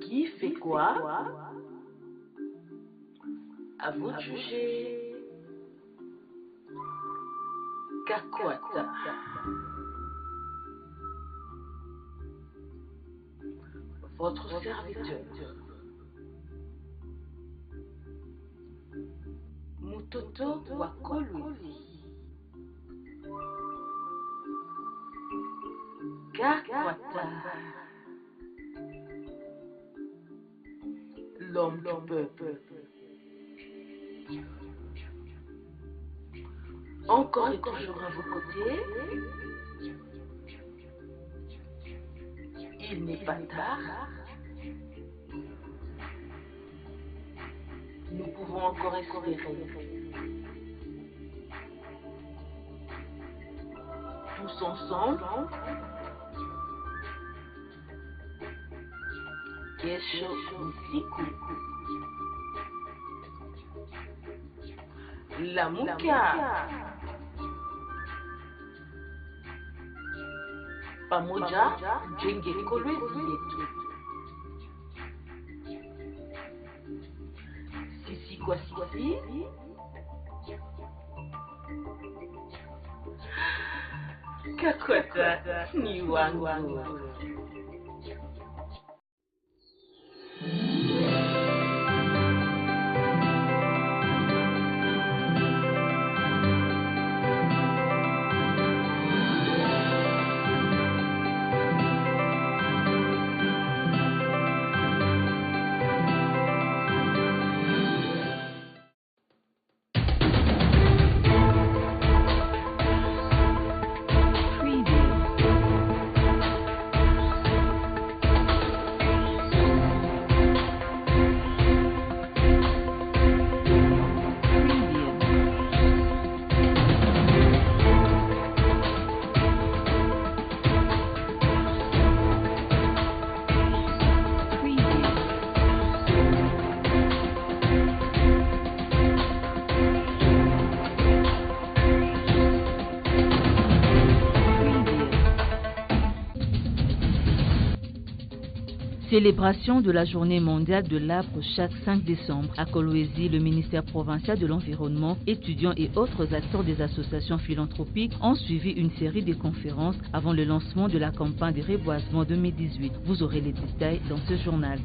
Qui fait quoi? À vous de juger. Kakwata. Votre serviteur. Mutoto wa Kolwezi. Kakwata. L'homme du peuple. Encore et toujours à vos côtés. Il n'est pas tard. Nous pouvons encore espérer. Tous ensemble. Kesho Usiku. Lamuka. Pamoja jenge Kolwezi yetu. Sisi kwa sisi. Kakwata ni wangu. Célébration de la journée mondiale de l'arbre chaque 5 décembre. À Kolwezi, le ministère provincial de l'environnement, étudiants et autres acteurs des associations philanthropiques ont suivi une série de conférences avant le lancement de la campagne de reboisement 2018. Vous aurez les détails dans ce journal.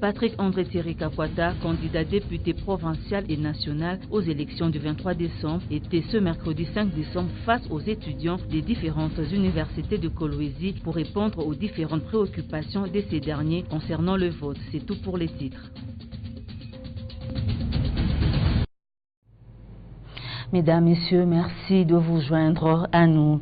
Patrick André Thierry Kakwata, candidat député provincial et national aux élections du 23 décembre, était ce mercredi 5 décembre face aux étudiants des différentes universités de Kolwezi pour répondre aux différentes préoccupations de ces derniers concernant le vote. C'est tout pour les titres. Mesdames, Messieurs, merci de vous joindre à nous.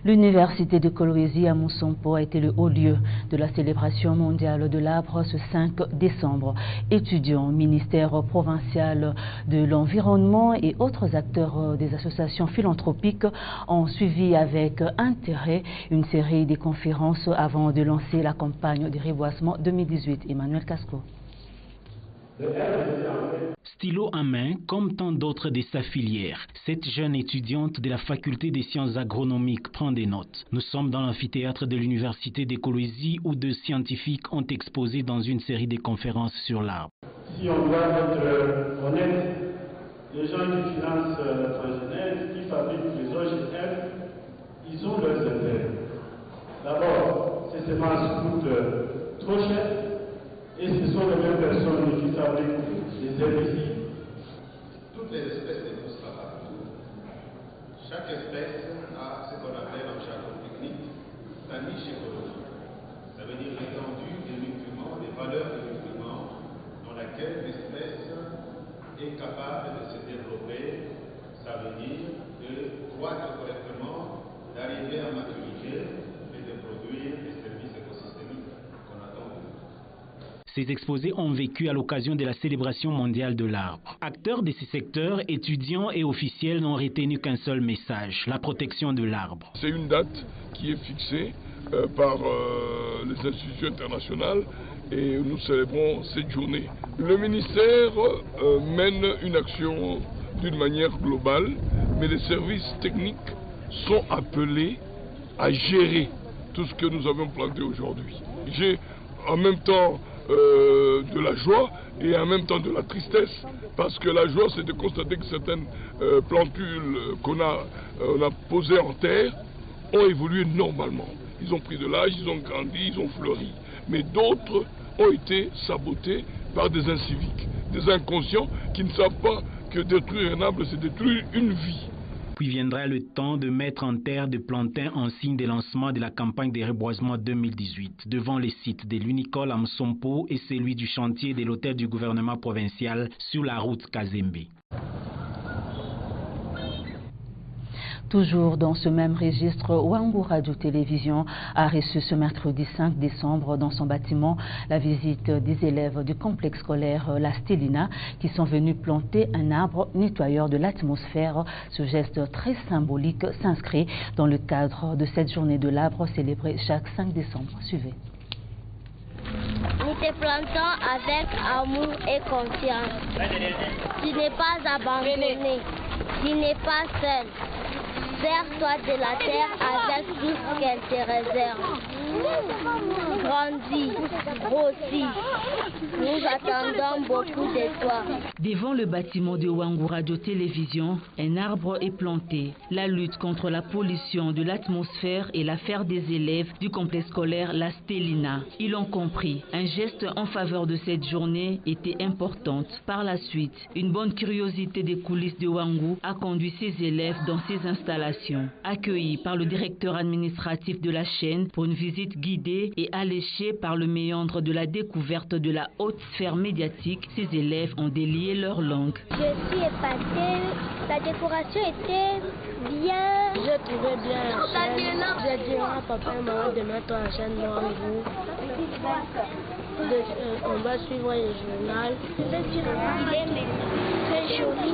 L'université de Kolwezi à Moussompo a été le haut lieu de la célébration mondiale de l'arbre ce 5 décembre. Étudiants, ministère provincial de l'environnement et autres acteurs des associations philanthropiques ont suivi avec intérêt une série de conférences avant de lancer la campagne de reboisement 2018. Emmanuel Casco. Stylo en main, comme tant d'autres de sa filière, cette jeune étudiante de la faculté des sciences agronomiques prend des notes. Nous sommes dans l'amphithéâtre de l'université de Kolwezi où deux scientifiques ont exposé dans une série de conférences sur l'arbre. Si on doit être honnête, les gens qui financent la transgénèse, qui fabriquent les OGM, ils ont leurs intérêts. D'abord, ces semences coûtent trop cher et ce sont les mêmes personnes qui fabriquent les herbicides. Toutes les espèces ne poussent pas partout. Chaque espèce a ce qu'on appelle en jargon technique sa niche écologique. Ça veut dire l'étendue des nutriments, des valeurs des nutriments dans laquelle l'espèce est capable de se développer. Ça veut dire de croître correctement, d'arriver à maturité et de produire des services écosystémiques qu'on attend de nous. Ces exposés ont vécu à l'occasion de la célébration mondiale de l'arbre. Acteurs de ces secteurs, étudiants et officiels n'ont retenu qu'un seul message, la protection de l'arbre. C'est une date qui est fixée par les institutions internationales et nous célébrons cette journée. Le ministère mène une action d'une manière globale, mais les services techniques sont appelés à gérer tout ce que nous avons planté aujourd'hui. J'ai en même temps de la joie et en même temps de la tristesse, parce que la joie c'est de constater que certaines plantules qu'on a posées en terre ont évolué normalement. Ils ont pris de l'âge, ils ont grandi, ils ont fleuri. Mais d'autres ont été sabotés par des inciviques, des inconscients qui ne savent pas que détruire un arbre, c'est détruire une vie. Puis viendra le temps de mettre en terre des plantains en signe de lancement de la campagne de reboisement 2018 devant les sites de l'Unicole à Msompo et celui du chantier de l'hôtel du gouvernement provincial sur la route Kazembe. Toujours dans ce même registre, Wangu Radio-Télévision a reçu ce mercredi 5 décembre dans son bâtiment la visite des élèves du complexe scolaire La Stélina qui sont venus planter un arbre nettoyeur de l'atmosphère. Ce geste très symbolique s'inscrit dans le cadre de cette journée de l'arbre célébrée chaque 5 décembre. Suivez. Nous te plantons avec amour et confiance. Tu n'es pas abandonné, tu n'es pas seul. Sers-toi de la terre avec tout ce qu'elle te réserve. Grandis, grossis. Nous attendons beaucoup de toi. Devant le bâtiment de Wangu Radio-Télévision, un arbre est planté. La lutte contre la pollution de l'atmosphère est l'affaire des élèves du complexe scolaire La Stélina. Ils l'ont compris. Un geste en faveur de cette journée était importante. Par la suite, une bonne curiosité des coulisses de Wangu a conduit ses élèves dans ces installations. Accueillis par le directeur administratif de la chaîne pour une visite guidée et alléchée par le méandre de la découverte de la haute sphère médiatique, ces élèves ont délié leur langue. Je suis épatée, la décoration était bien. Je trouvais bien la chaîne. J'ai dit à papa et maman de mettre la chaîne Wangu. On va suivre le journal. Il est très joli.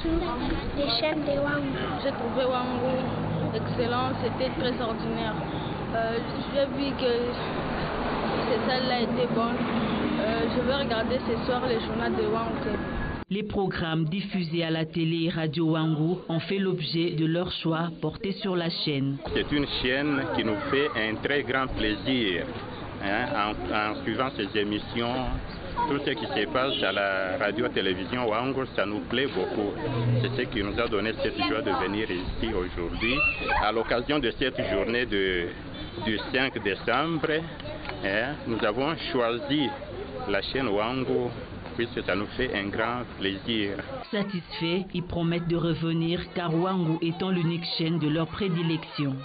Sous les chaînes de Wangu. J'ai trouvé Wangu excellent, c'était très ordinaire. J'ai vu que celle-là était bonne. Je vais regarder ce soir le journal de Wangu. Les programmes diffusés à la télé et radio Wangu ont fait l'objet de leur choix porté sur la chaîne. C'est une chaîne qui nous fait un très grand plaisir en suivant ces émissions. Tout ce qui se passe à la radio-télévision Wangu, ça nous plaît beaucoup. C'est ce qui nous a donné cette joie de venir ici aujourd'hui. À l'occasion de cette journée du 5 décembre, nous avons choisi la chaîne Wangu puisque ça nous fait un grand plaisir. Satisfaits, ils promettent de revenir car Wangu étant l'unique chaîne de leur prédilection.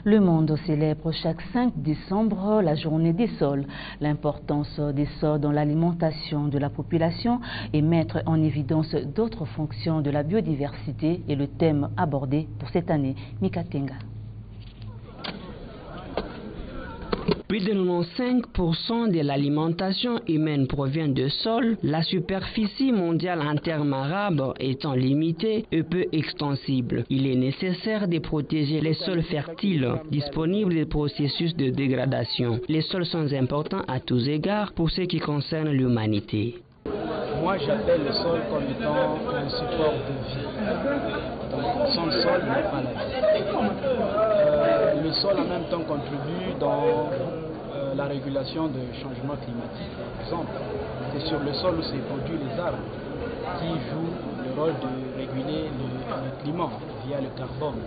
Le monde célèbre chaque 5 décembre la journée des sols. L'importance des sols dans l'alimentation de la population et mettre en évidence d'autres fonctions de la biodiversité est le thème abordé pour cette année. Mika Tenga. Plus de 95% de l'alimentation humaine provient de sols, la superficie mondiale en termes arabes étant limitée et peu extensible. Il est nécessaire de protéger les sols fertiles, disponibles des processus de dégradation. Les sols sont importants à tous égards pour ce qui concerne l'humanité. Moi, j'appelle le sol comme étant un support de vie. Donc, sans le sol, il n'y a pas la vie. Le sol, en même temps, contribue dans la régulation du changement climatique. Par exemple, c'est sur le sol où se produisent les arbres qui jouent le rôle de réguler le climat via le carbone.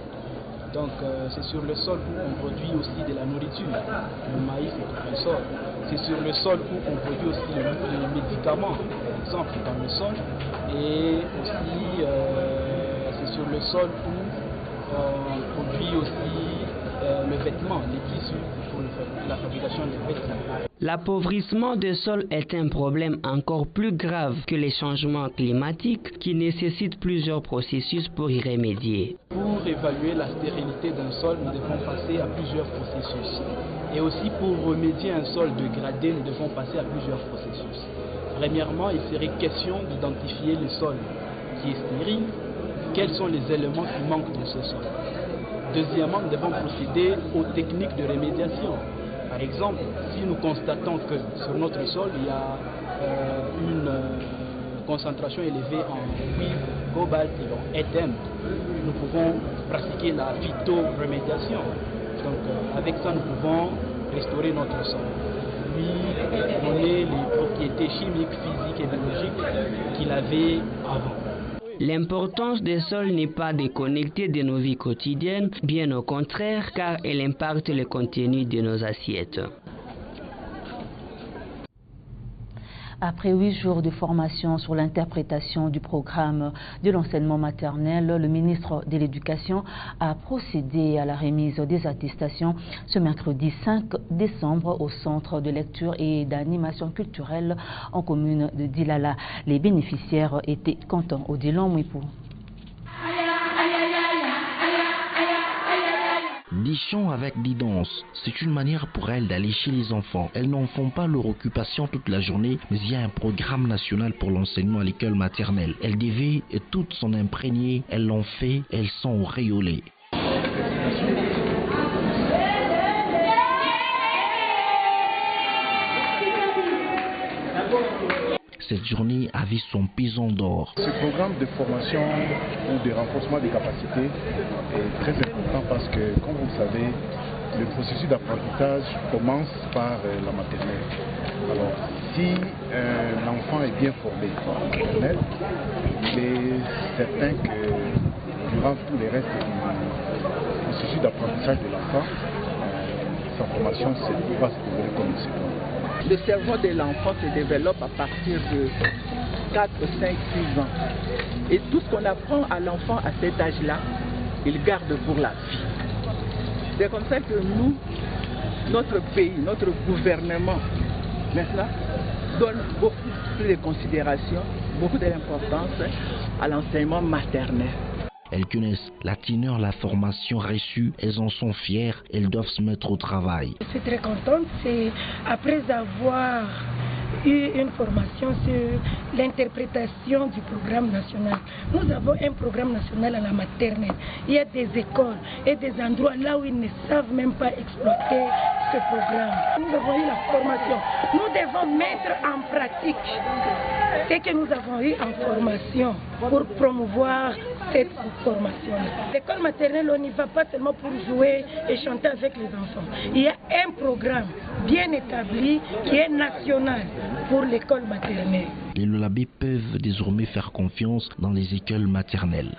Donc, c'est sur le sol où on produit aussi de la nourriture. Le maïs est le sol. C'est sur le sol où on produit aussi les médicaments, par exemple, dans le sol. Et aussi, c'est sur le sol où on produit aussi le vêtement, les tissus pour la fabrication des vêtements. L'appauvrissement des sols est un problème encore plus grave que les changements climatiques qui nécessitent plusieurs processus pour y remédier. Pour évaluer la stérilité d'un sol, nous devons passer à plusieurs processus. Et aussi pour remédier à un sol dégradé, nous devons passer à plusieurs processus. Premièrement, il serait question d'identifier le sol qui est stérile, quels sont les éléments qui manquent dans ce sol. Deuxièmement, nous devons procéder aux techniques de rémédiation. Par exemple, si nous constatons que sur notre sol, il y a une concentration élevée en cuivre, cobalt et en éthème, nous pouvons pratiquer la phytoremédiation. Donc avec ça, nous pouvons restaurer notre sol. Lui donner les propriétés chimiques, physiques et biologiques qu'il avait avant. L'importance des sols n'est pas déconnectée de nos vies quotidiennes, bien au contraire, car elle impacte le contenu de nos assiettes. Après 8 jours de formation sur l'interprétation du programme de l'enseignement maternel, le ministre de l'Éducation a procédé à la remise des attestations ce mercredi 5 décembre au centre de lecture et d'animation culturelle en commune de Dilala. Les bénéficiaires étaient contents. Odilon Mwipou. Des chants avec des danses, c'est une manière pour elles d'aller chez les enfants. Elles n'en font pas leur occupation toute la journée, mais il y a un programme national pour l'enseignement à l'école maternelle. Elles devaient toutes s'en imprégner, elles l'ont fait, elles sont auréolées. Cette journée avait son pesant d'or. Ce programme de formation ou de renforcement des capacités est très important parce que, comme vous le savez, le processus d'apprentissage commence par la maternelle. Alors, si l'enfant est bien formé en maternelle, il est certain que durant tout le reste du processus d'apprentissage de l'enfant, sa formation va se développer comme il se doit. Le cerveau de l'enfant se développe à partir de 4, 5, 6 ans. Et tout ce qu'on apprend à l'enfant à cet âge-là, il garde pour la vie. C'est comme ça que nous, notre pays, notre gouvernement, maintenant, donne beaucoup de considération, beaucoup d'importance à l'enseignement maternel. Elles connaissent la teneur, la formation reçue, elles en sont fières, elles doivent se mettre au travail. Je suis très contente, c'est après avoir eu une formation sur l'interprétation du programme national. Nous avons un programme national à la maternelle. Il y a des écoles et des endroits là où ils ne savent même pas exploiter ce programme. Nous avons eu la formation. Nous devons mettre en pratique ce que nous avons eu en formation pour promouvoir cette formation. L'école maternelle, on n'y va pas seulement pour jouer et chanter avec les enfants. Il y a un programme bien établi qui est national pour l'école maternelle. Les Lolabés peuvent désormais faire confiance dans les écoles maternelles.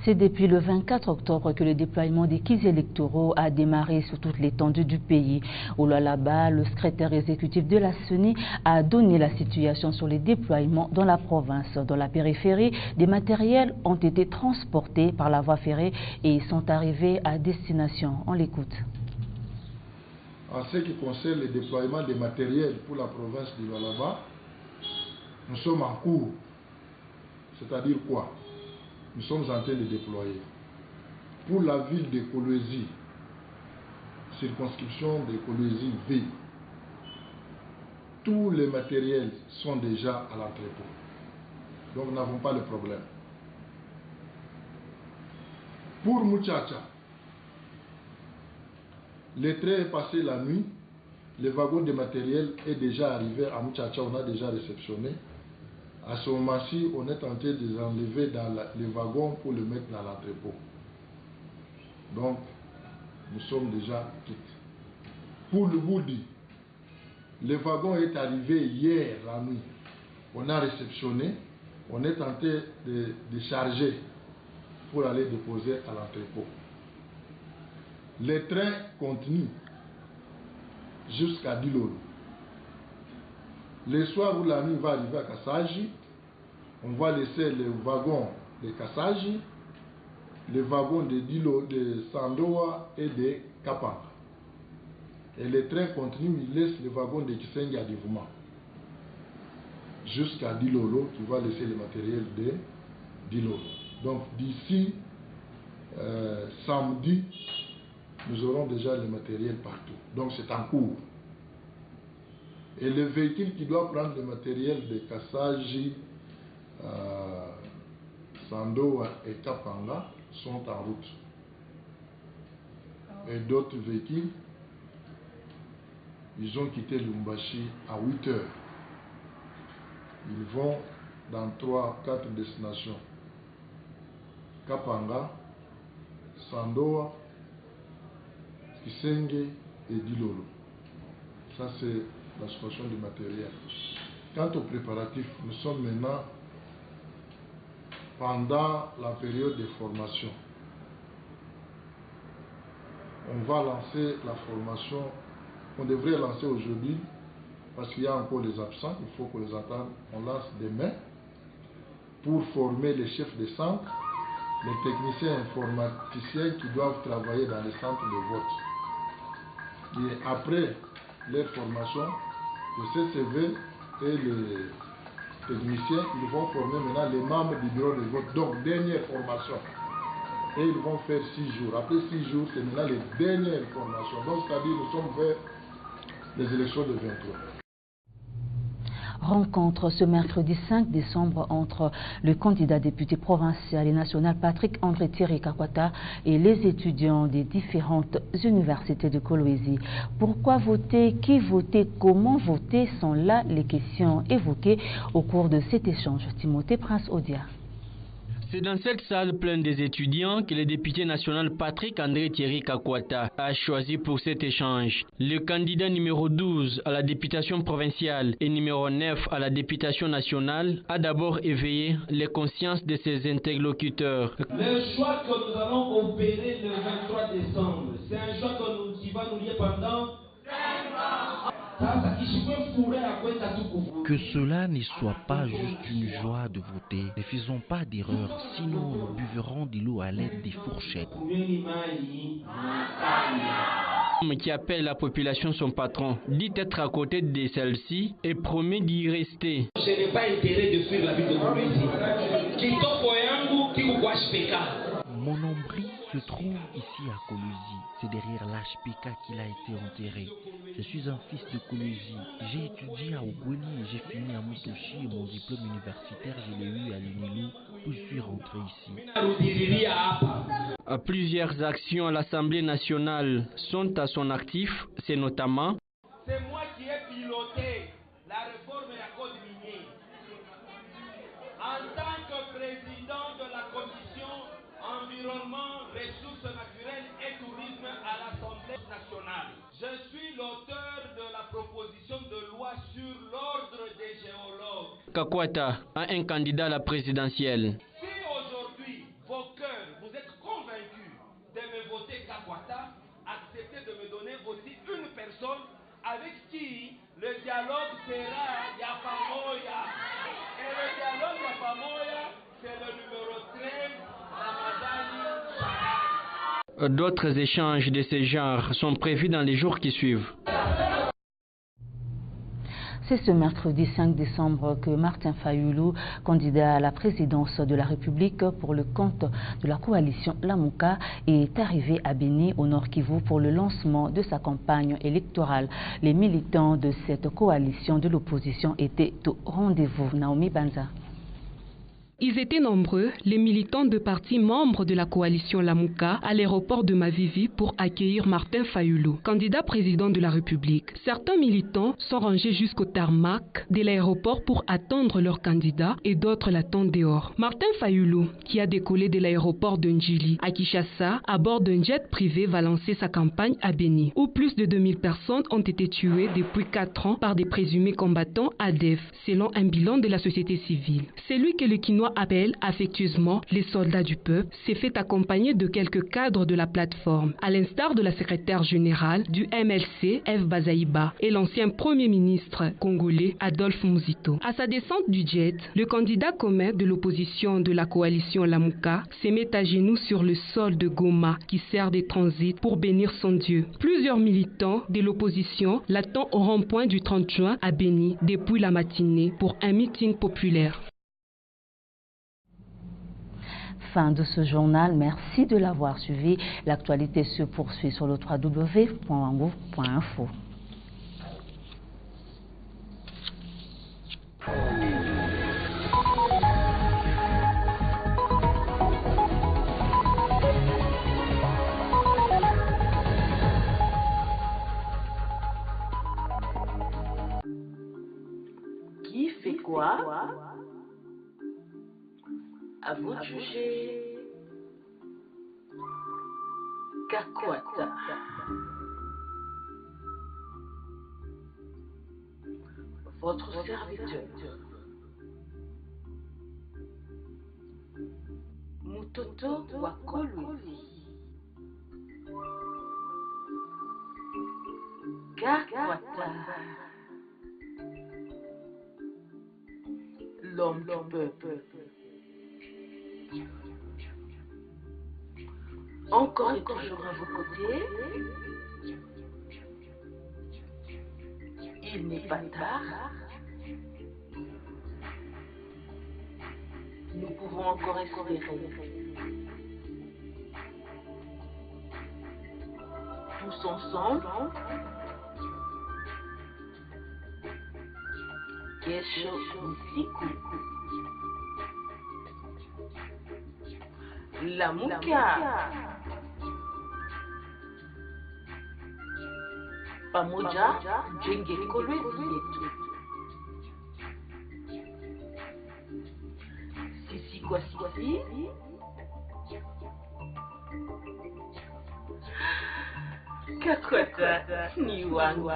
C'est depuis le 24 octobre que le déploiement des kits électoraux a démarré sur toute l'étendue du pays. Au Lualaba, le secrétaire exécutif de la CENI a donné la situation sur les déploiements dans la province. Dans la périphérie, des matériels ont été transportés par la voie ferrée et sont arrivés à destination. On l'écoute. En ce qui concerne le déploiement des matériels pour la province du Lualaba, nous sommes en cours. C'est-à-dire quoi? Nous sommes en train de déployer. Pour la ville de Kolwezi, circonscription de Kolwezi V, tous les matériels sont déjà à l'entrepôt. Donc nous n'avons pas de problème. Pour Muchacha, le train est passé la nuit, le wagon de matériel est déjà arrivé à Muchacha, on a déjà réceptionné. À ce moment-ci, on est en train de les enlever dans les wagons pour le mettre dans l'entrepôt. Donc, nous sommes déjà quittes. Pour le Boudi, le wagon est arrivé hier la nuit. On a réceptionné, on est en train de charger pour aller déposer à l'entrepôt. Les trains continuent jusqu'à Dilolo. Le soir où la nuit va arriver à Kassaji, on va laisser les wagons de Kassaji, les wagons de Dilo, de Sandoa et de Kapanga. Et les trains continuent, ils laissent les wagons de Kisengi à Divouma. Jusqu'à Dilolo, tu vas laisser le matériel de Dilolo. Donc d'ici samedi, nous aurons déjà le matériel partout. Donc c'est en cours. Et les véhicules qui doivent prendre le matériel de Kassaji, Sandoa et Kapanga sont en route. Et d'autres véhicules, ils ont quitté Lumbashi à 8 heures. Ils vont dans 3-4 destinations. Kapanga, Sandoa, Kisenge et Dilolo. Ça, c'est la situation du matériel. Quant aux préparatifs, nous sommes maintenant pendant la période de formation. On va lancer la formation, on devrait lancer aujourd'hui, parce qu'il y a encore des absents, il faut qu'on les attende, on lance demain, pour former les chefs de centre, les techniciens informaticiens qui doivent travailler dans les centres de vote. Et après leur formation, le CCV et les techniciens, ils vont former maintenant les membres du bureau de vote. Donc, dernière formation. Et ils vont faire 6 jours. Après 6 jours, c'est maintenant les dernières formations. Donc, c'est-à-dire nous sommes vers les élections de 23. Rencontre ce mercredi 5 décembre entre le candidat député provincial et national Patrick André Thierry Kakwata et les étudiants des différentes universités de Kolwezi. Pourquoi voter, qui voter, comment voter sont là les questions évoquées au cours de cet échange. Timothée Prince Odia. C'est dans cette salle pleine des étudiants que le député national Patrick André Thierry Kakwata a choisi pour cet échange. Le candidat numéro 12 à la députation provinciale et numéro 9 à la députation nationale a d'abord éveillé les consciences de ses interlocuteurs. Le choix que nous allons opérer le 23 décembre, c'est un choix qui va nous lier pendant 5 ans. Que cela ne soit pas juste une joie de voter. Ne faisons pas d'erreur, sinon nous buverons de l'eau à l'aide des fourchettes. Qui appelle la population son patron, dit être à côté de celle-ci et promet d'y rester. Je n'ai pas intérêt de fuir la ville de Kolwezi. Mon nombril se trouve ici à Kolwezi. C'est derrière l'HPK qu'il a été enterré. Je suis un fils de Kolwezi. J'ai étudié à Ogweli et j'ai fini à Mutoshi et mon diplôme universitaire, je l'ai eu à l'UNILU, puis je suis rentré ici. Plusieurs actions à l'Assemblée nationale sont à son actif. C'est notamment... C'est moi qui ai piloté la réforme de la code minier. En tant que président de la commission environnement, ressources naturelles et tourisme à l'Assemblée nationale. Je suis l'auteur de la proposition de loi sur l'ordre des géologues. Kakwata a un candidat à la présidentielle. Si aujourd'hui, vos cœurs, vous êtes convaincus de me voter Kakwata, acceptez de me donner aussi une personne avec qui le dialogue sera Yapamoya. Et le dialogue Yapamoya, c'est le numéro 13. D'autres échanges de ce genre sont prévus dans les jours qui suivent. C'est ce mercredi 5 décembre que Martin Fayulu, candidat à la présidence de la République pour le compte de la coalition Lamuka, est arrivé à Béni, au Nord Kivu, pour le lancement de sa campagne électorale. Les militants de cette coalition de l'opposition étaient au rendez-vous. Naomi Banza. Ils étaient nombreux, les militants de partis membres de la coalition Lamuka, à l'aéroport de Mavivi pour accueillir Martin Fayulu, candidat président de la République. Certains militants sont rangés jusqu'au tarmac de l'aéroport pour attendre leur candidat et d'autres l'attendent dehors. Martin Fayulu, qui a décollé de l'aéroport de Njili à Kinshasa à bord d'un jet privé, va lancer sa campagne à Béni, où plus de 2000 personnes ont été tuées depuis 4 ans par des présumés combattants ADF, selon un bilan de la société civile. C'est lui que le Kinois appelle affectueusement les soldats du peuple, s'est fait accompagner de quelques cadres de la plateforme, à l'instar de la secrétaire générale du MLC, Eve Bazaïba, et l'ancien premier ministre congolais, Adolphe Muzito. À sa descente du jet, le candidat commun de l'opposition de la coalition Lamuka se met à genoux sur le sol de Goma, qui sert de transit pour bénir son Dieu. Plusieurs militants de l'opposition l'attendent au rond-point du 30 juin à Béni depuis la matinée pour un meeting populaire. Fin de ce journal, merci de l'avoir suivi. L'actualité se poursuit sur le www.wango.info. Qui fait quoi? À vous de juger. Kakwata. Votre serviteur. Mutoto wa Kolwezi. Kakwata. L'homme du peuple. Encore et toujours à vos côtés. Il n'est pas tard. Nous pouvons encore espérer. Tous ensemble. Kesho usiku. Lamuka. Pamoja jenge Kolwezi yetu. Sisi kwa sisi. Kakwata ni wangu.